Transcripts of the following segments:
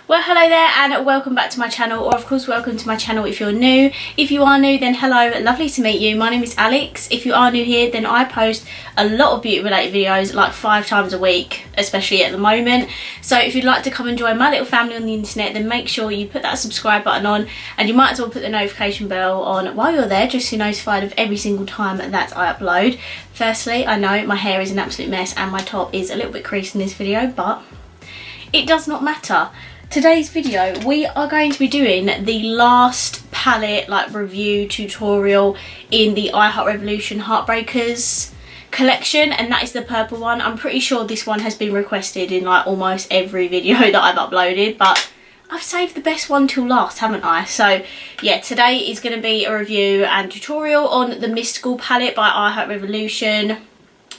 Well, hello there and welcome back to my channel, or of course welcome to my channel if you're new. If you are new, then hello, lovely to meet you. My name is Alex. If you are new here, then I post a lot of beauty related videos, like 5 times a week, especially at the moment. So if you'd like to come and join my little family on the internet, then make sure you put that subscribe button on, and you might as well put the notification bell on while you're there, just so you're notified of every single time that I upload. Firstly, I know my hair is an absolute mess and my top is a little bit creased in this video, but it does not matter. Today's video, we are going to be doing the last palette review tutorial in the Revolution Heartbreakers collection, and that is the purple one. I'm pretty sure this one has been requested in almost every video that I've uploaded, but I've saved the best one till last, haven't I? So yeah, today is going to be a review and tutorial on the Mystical palette by Revolution.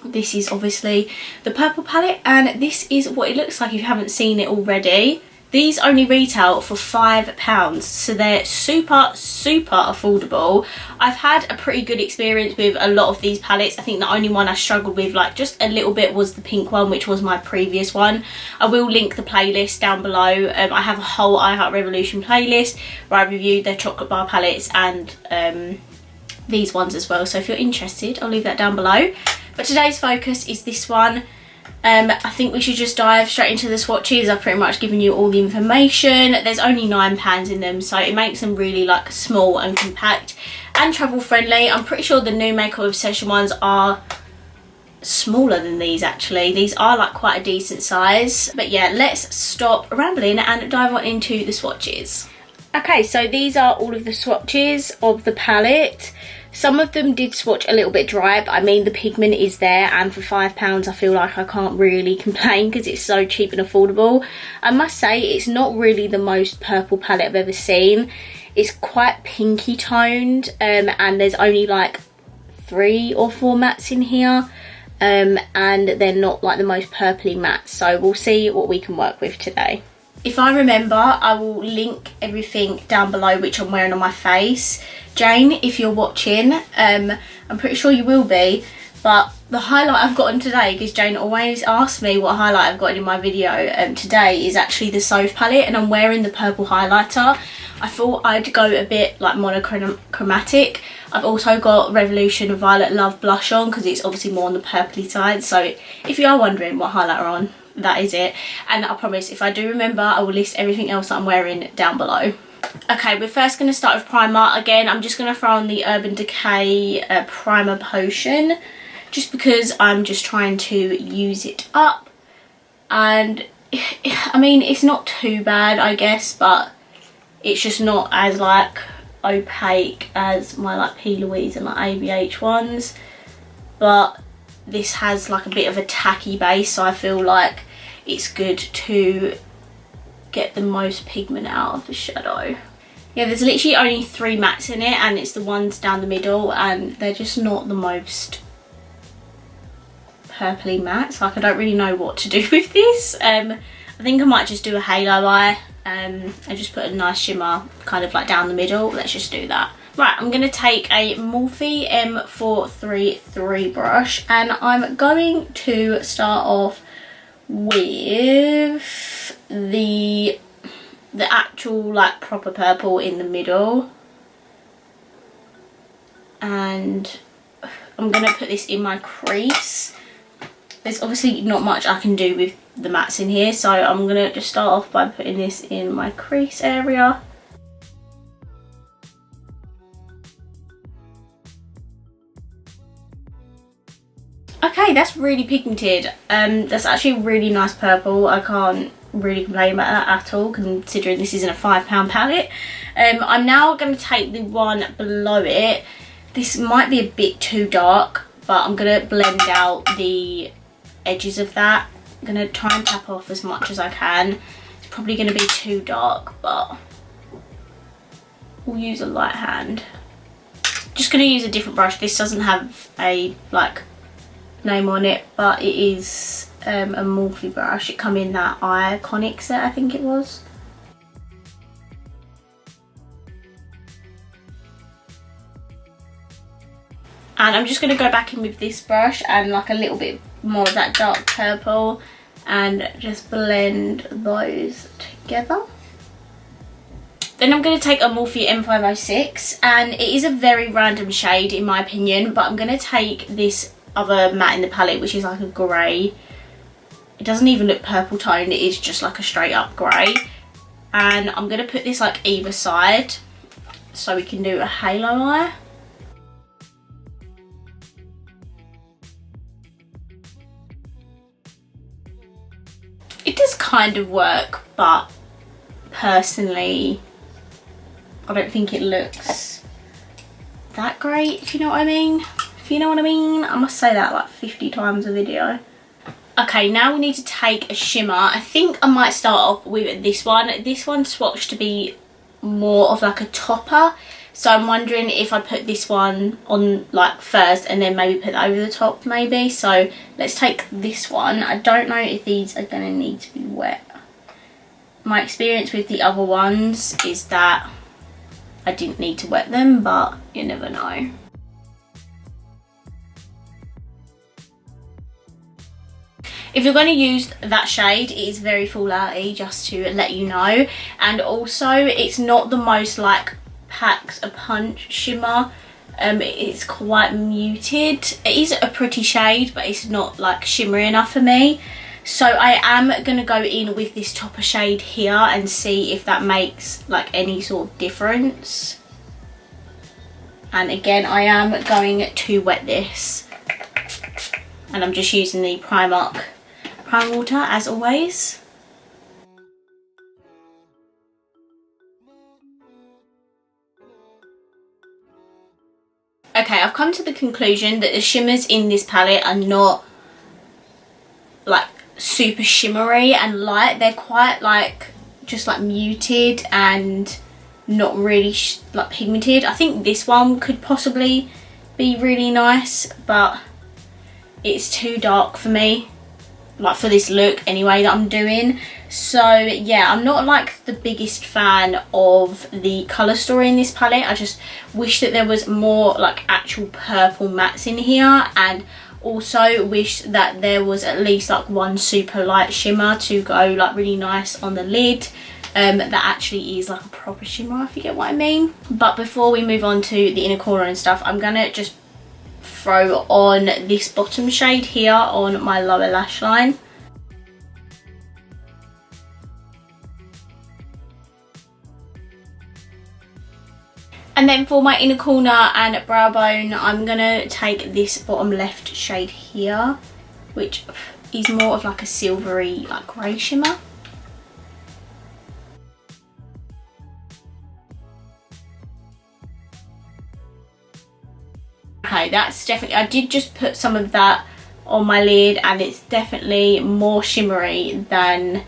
This is obviously the purple palette, and this is what it looks like if you haven't seen it already. These only retail for £5, so they're super affordable. I've had a pretty good experience with a lot of these palettes. I think the only one I struggled with just a little bit was the pink one, which was my previous one. I will link the playlist down below. I have a whole Revolution playlist where I reviewed their chocolate bar palettes and these ones as well, so if you're interested, I'll leave that down below. But today's focus is this one. I think we should just dive straight into the swatches. I've pretty much given you all the information. There's only 9 pans in them, so it makes them really small and compact and travel friendly. I'm pretty sure the new Makeup Obsession ones are smaller than these actually. These are quite a decent size. But yeah, let's stop rambling and dive on into the swatches. Okay, so these are all of the swatches of the palette. Some of them did swatch a little bit dry, but I mean the pigment is there, and for £5 I feel like I can't really complain because it's so cheap and affordable. I must say it's not really the most purple palette I've ever seen. It's quite pinky toned, and there's only 3 or 4 mattes in here, and they're not the most purpley mattes, so we'll see what we can work with today. If I remember, I will link everything down below which I'm wearing on my face. Jane, if you're watching, I'm pretty sure you will be, but the highlight I've gotten today, because Jane always asks me what highlight I've gotten in my video, today is actually the Soph palette, and I'm wearing the purple highlighter. I thought I'd go a bit monochromatic. I've also got Revolution Violet Love blush on because it's obviously more on the purpley side, so if you are wondering what highlighter on, that is it. And I promise if I do remember, I will list everything else that I'm wearing down below. Okay, we're first going to start with primer. Again, I'm just going to throw on the Urban Decay primer potion, just because I'm just trying to use it up. And I mean, it's not too bad, I guess, but it's just not as opaque as my P. Louise and ABH ones. But this has a bit of a tacky base, so I feel like it's good to get the most pigment out of the shadow. Yeah, there's literally only 3 mattes in it, and it's the ones down the middle, and they're just not the most purpley mattes. I don't really know what to do with this. I think I might just do a halo eye and just put a nice shimmer down the middle. Let's just do that. Right, I'm going to take a Morphe M433 brush, and I'm going to start off with the actual proper purple in the middle, and I'm going to put this in my crease. There's obviously not much I can do with the mattes in here, so I'm going to just start off by putting this in my crease area. Okay, that's really pigmented. That's actually a really nice purple. I can't really complain about that at all, considering this isn't a £5 palette. I'm now going to take the one below it. This might be a bit too dark, but I'm going to blend out the edges of that. I'm going to try and tap off as much as I can. It's probably going to be too dark, but we'll use a light hand. Just going to use a different brush. This doesn't have a name on it, but it is a Morphe brush. It come in that Iconic set, I think it was. And I'm just going to go back in with this brush and a little bit more of that dark purple and just blend those together. Then I'm going to take a Morphe M506, and it is a very random shade in my opinion, but I'm going to take this other matte in the palette, which is like a grey. It doesn't even look purple toned, it is just like a straight up grey. And I'm going to put this like either side so we can do a halo eye. It does kind of work, but personally I don't think it looks that great, if you know what I mean. If you know what I mean. I must say that like 50 times a video. Okay, now we need to take a shimmer. I think I might start off with this one. This one's swatched to be more of like a topper. So I'm wondering if I put this one on like first and then maybe put that over the top maybe. So let's take this one. I don't know if these are going to need to be wet. My experience with the other ones is that I didn't need to wet them, but you never know. If you're going to use that shade, it is very fallouty, just to let you know. And also, it's not the most like packs a punch shimmer. It's quite muted. It is a pretty shade, but it's not like shimmery enough for me. So I am going to go in with this topper shade here and see if that makes like any sort of difference. And again, I am going to wet this. And I'm just using the Primark Prime Water as always. Okay, I've come to the conclusion that the shimmers in this palette are not like super shimmery and light. They're quite like just like muted and not really like pigmented. I think this one could possibly be really nice, but it's too dark for me, like for this look anyway that I'm doing. So yeah, I'm not like the biggest fan of the colour story in this palette. I just wish that there was more like actual purple mattes in here, and also wish that there was at least like one super light shimmer to go like really nice on the lid, that actually is like a proper shimmer, if you get what I mean. But before we move on to the inner corner and stuff, I'm gonna just throw on this bottom shade here on my lower lash line. And then for my inner corner and brow bone, I'm gonna take this bottom left shade here, which is more of like a silvery like grey shimmer. Okay, that's definitely, I did just put some of that on my lid, and it's definitely more shimmery than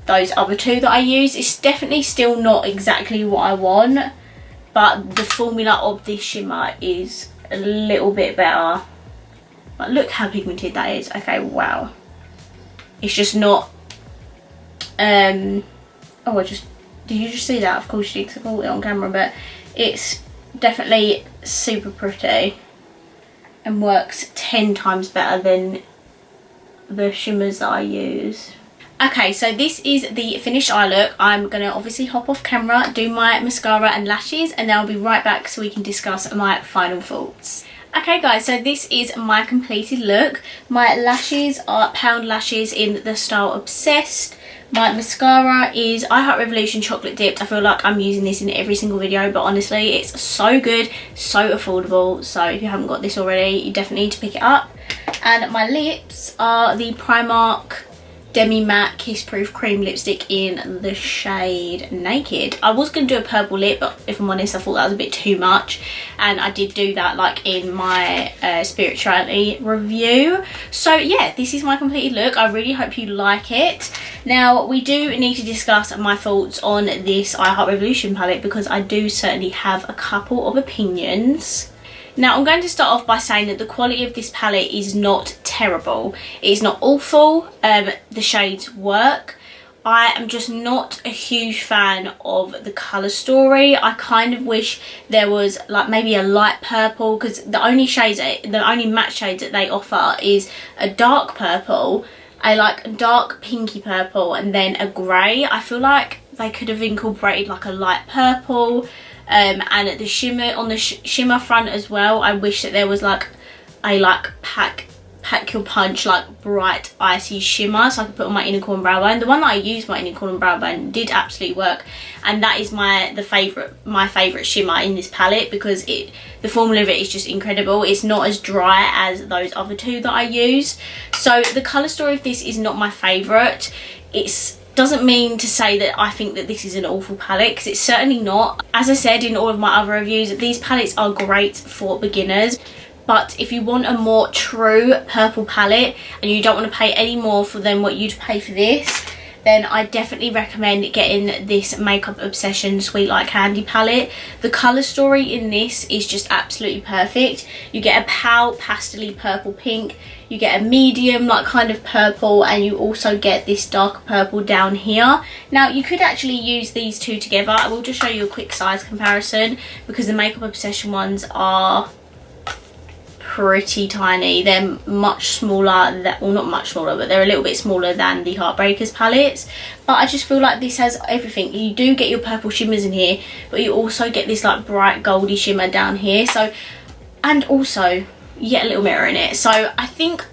those other two that I used. It's definitely still not exactly what I want, but the formula of this shimmer is a little bit better. But look how pigmented that is. Okay, wow. It's just not, oh, did you just see that? Of course you did, because I caught it on camera, but it's definitely super pretty and works 10 times better than the shimmers that I use. Okay, so this is the finished eye look. I'm going to obviously hop off camera, do my mascara and lashes, and then I'll be right back so we can discuss my final thoughts. Okay guys, so this is my completed look. My lashes are Pound Lashes in the style Obsessed. My mascara is I Heart Revolution Chocolate Dipped. I feel like I'm using this in every single video, but honestly it's so good, so affordable. So if you haven't got this already, you definitely need to pick it up. And my lips are the Primark Demi Matte Kiss Proof Cream Lipstick in the shade Naked. I was going to do a purple lip, but if I'm honest, I thought that was a bit too much, and I did do that like in my spirituality review. So yeah, this is my completed look. I really hope you like it. Now we do need to discuss my thoughts on this I Heart Revolution palette, because I do certainly have a couple of opinions. Now I'm going to start off by saying that the quality of this palette is not terrible. It is not awful. The shades work. I am just not a huge fan of the colour story. I kind of wish there was like maybe a light purple, because the only matte shades that they offer is a dark purple, a like dark pinky purple, and then a grey. I feel like they could have incorporated like a light purple, and the shimmer on the shimmer front as well. I wish that there was like a pack your punch like bright icy shimmer so I could put on my inner corner brow bone. The one that I used, my inner corner brow bone, did absolutely work, and that is my favourite shimmer in this palette, because the formula of it is just incredible. It's not as dry as those other two that I use. So the colour story of this is not my favourite. It doesn't mean to say that I think that this is an awful palette, because it's certainly not. As I said in all of my other reviews, these palettes are great for beginners. But if you want a more true purple palette and you don't want to pay any more for than what you'd pay for this, then I definitely recommend getting this Makeup Obsession Sweet Like Candy palette. The colour story in this is just absolutely perfect. You get a pale pastel-y purple pink, you get a medium like kind of purple, and you also get this dark purple down here. Now you could actually use these two together. I will just show you a quick size comparison, because the Makeup Obsession ones are pretty tiny. They're much smaller, well not much smaller, but they're a little bit smaller than the Heartbreakers palettes. But I just feel like this has everything. You do get your purple shimmers in here, but you also get this like bright goldy shimmer down here. So, and also you get a little mirror in it. So I think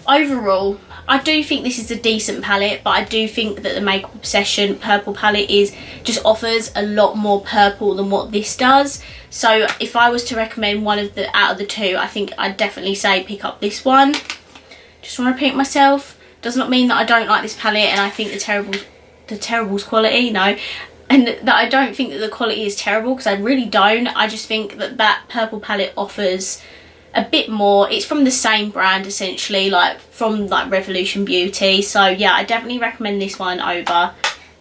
overall I do think this is a decent palette, but I do think that the Makeup Obsession purple palette just offers a lot more purple than what this does. So if I was to recommend one of out of the two, I think I'd definitely say pick up this one. Just want to repeat myself. Does not mean that I don't like this palette and I think the Terrible's quality, no. And that I don't think that the quality is terrible, because I really don't. I just think that purple palette offers a bit more. It's from the same brand essentially, like from like Revolution Beauty. So yeah, I definitely recommend this one over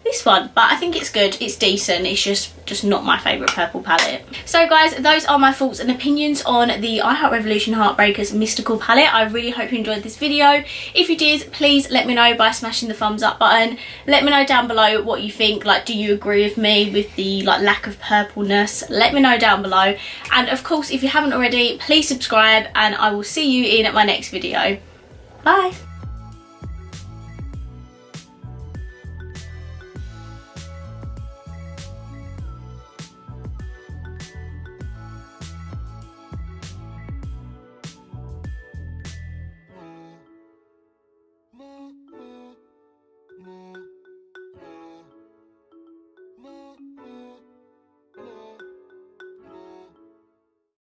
this one, but I think it's good, it's decent. It's just not my favourite purple palette. So guys, those are my thoughts and opinions on the I Heart Revolution Heartbreakers Mystical palette. I really hope you enjoyed this video. If you did, please let me know by smashing the thumbs up button. Let me know down below what you think. Like, do you agree with me with the like lack of purpleness? Let me know down below, and of course if you haven't already, please subscribe, and I will see you in my next video. Bye.